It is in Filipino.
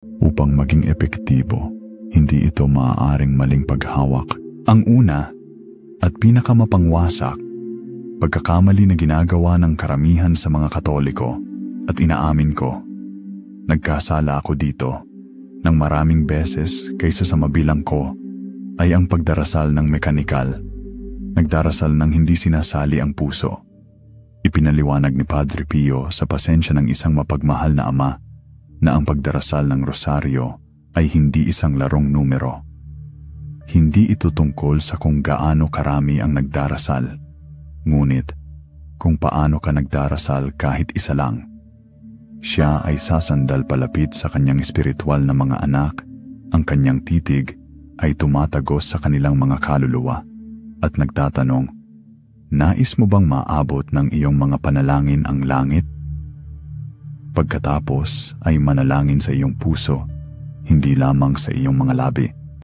Upang maging epektibo, hindi ito maaaring maling paghawak. Ang una at pinakamapangwasak, pagkakamali na ginagawa ng karamihan sa mga Katoliko, at inaamin ko, nagkasala ako dito ng maraming beses kaysa sa mabilang ko, ay ang pagdarasal ng mekanikal. Nagdarasal ng hindi sinasali ang puso. Ipinaliwanag ni Padre Pio sa pasensya ng isang mapagmahal na ama na ang pagdarasal ng rosaryo ay hindi isang larong numero. Hindi ito tungkol sa kung gaano karami ang nagdarasal, ngunit kung paano ka nagdarasal kahit isa lang. Siya ay sasandal palapit sa kanyang espiritual na mga anak, ang kanyang titig ay tumatagos sa kanilang mga kaluluwa at nagtatanong, nais mo bang maabot ng iyong mga panalangin ang langit? Pagkatapos ay manalangin sa iyong puso, hindi lamang sa iyong mga labi.